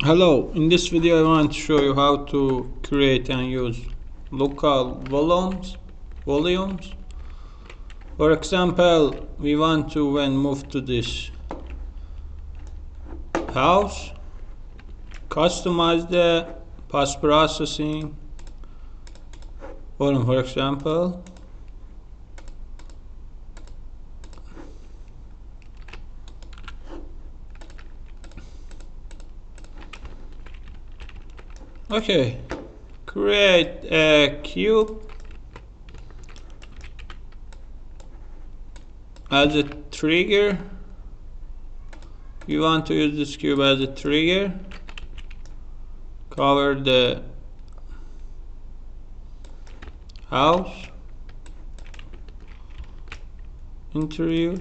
Hello, in this video I want to show you how to create and use local volumes. For example, we want to when move to this house, customize the post processing. For example, okay, create a cube as a trigger. You want to use this cube as a trigger. Cover the house interior.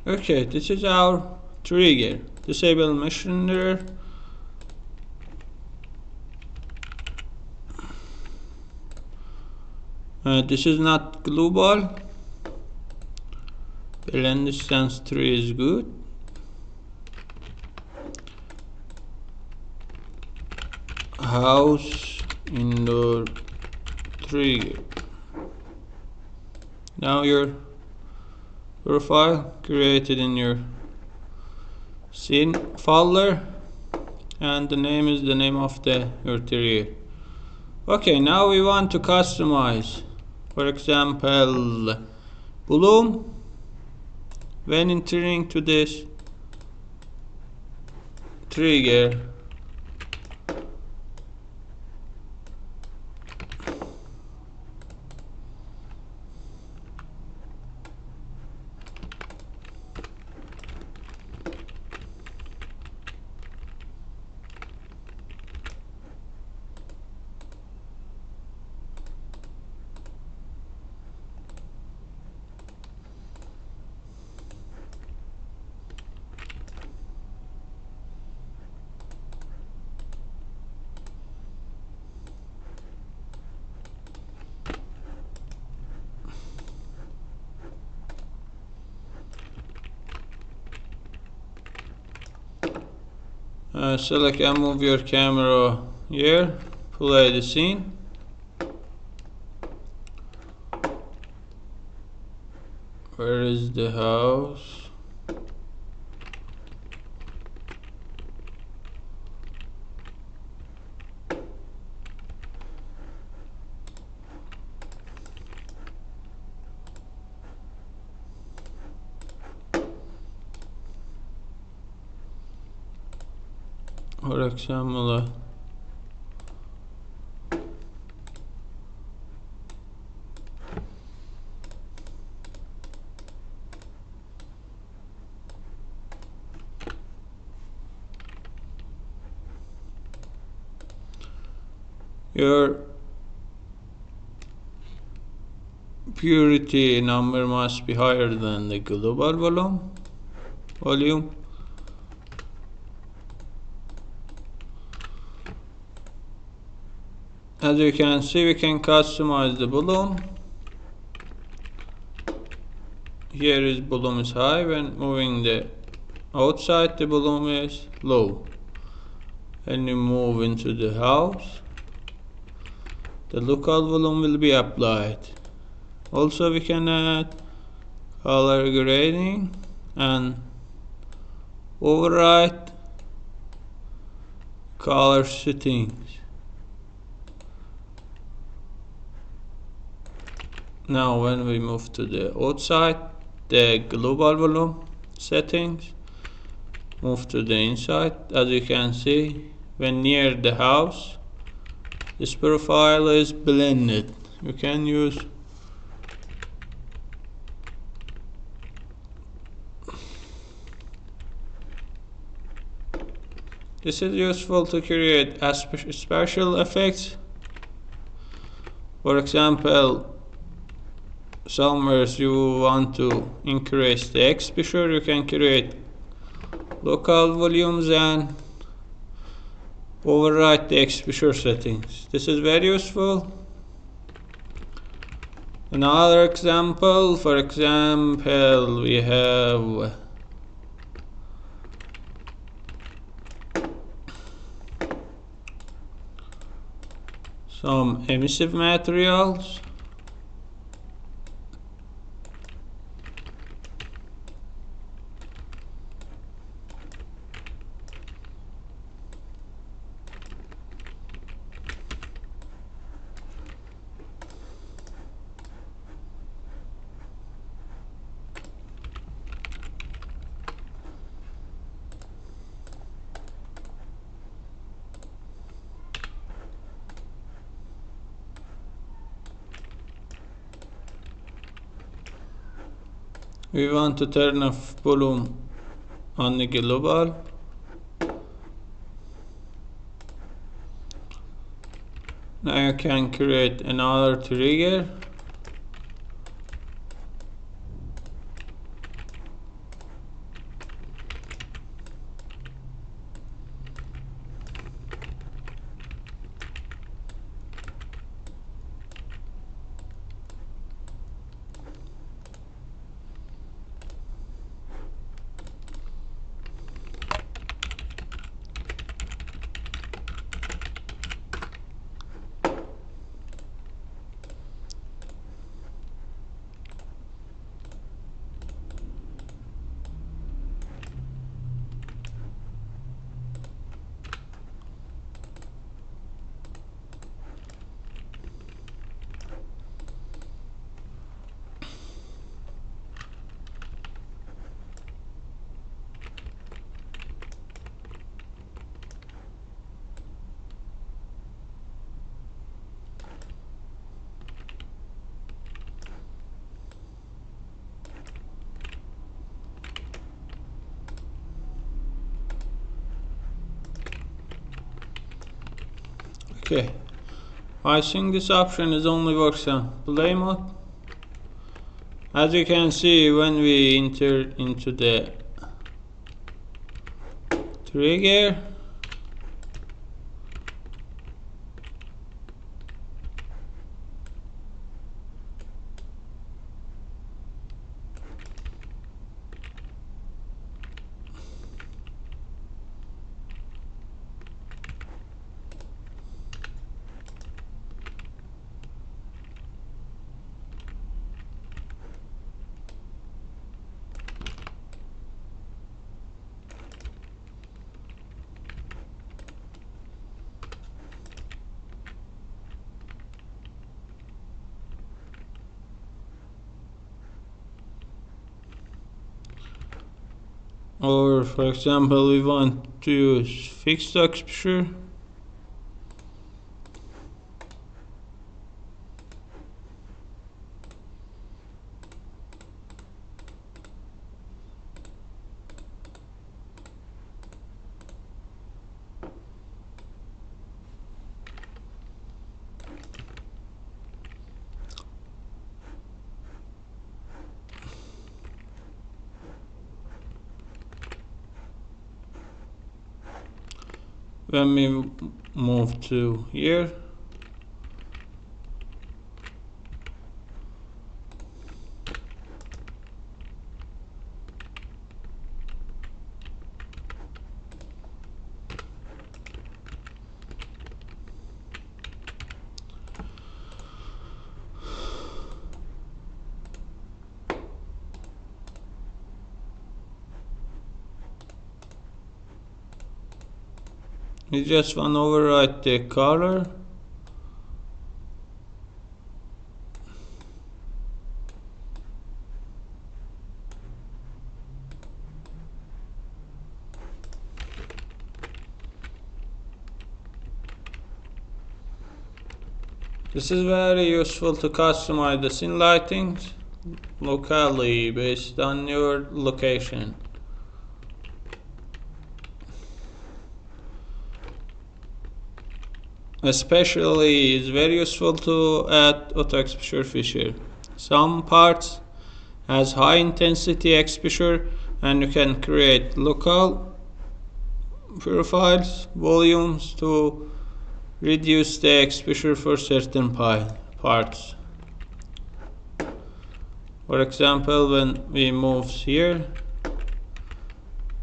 Okay, this is our trigger. Disable messenger. This is not global. Blend distance 3 is good. House indoor trigger. Now your profile created in your scene folder, and the name is the name of your trigger. Okay, now we want to customize. For example, bloom when entering to this trigger. Select and move your camera here, play the scene. Where is the house? For example, your purity number must be higher than the global volume. As you can see, we can customize the volume. Here is volume is high. When moving the outside, the volume is low. When you move into the house, the local volume will be applied. Also, we can add color grading and override color settings. Now when we move to the outside, the global volume settings, move to the inside. As you can see, when near the house, this profile is blended. You can use this is useful to create special effects. For example, somewhere you want to increase the exposure, you can create local volumes and override the exposure settings. This is very useful. Another example, for example, we have some emissive materials. We want to turn off volume on the global. Now you can create another trigger. Okay, I think this option is only works on play mode. As you can see, when we enter into the trigger, or for example, we want to use fixed exposure. When we move to here, we just want to override the color. This is very useful to customize the scene lighting locally based on your location. Especially, it's very useful to add auto exposure feature. Some parts has high intensity exposure, and you can create local profiles, volumes to reduce the exposure for certain parts. For example, when we move here,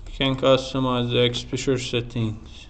you can customize the exposure settings.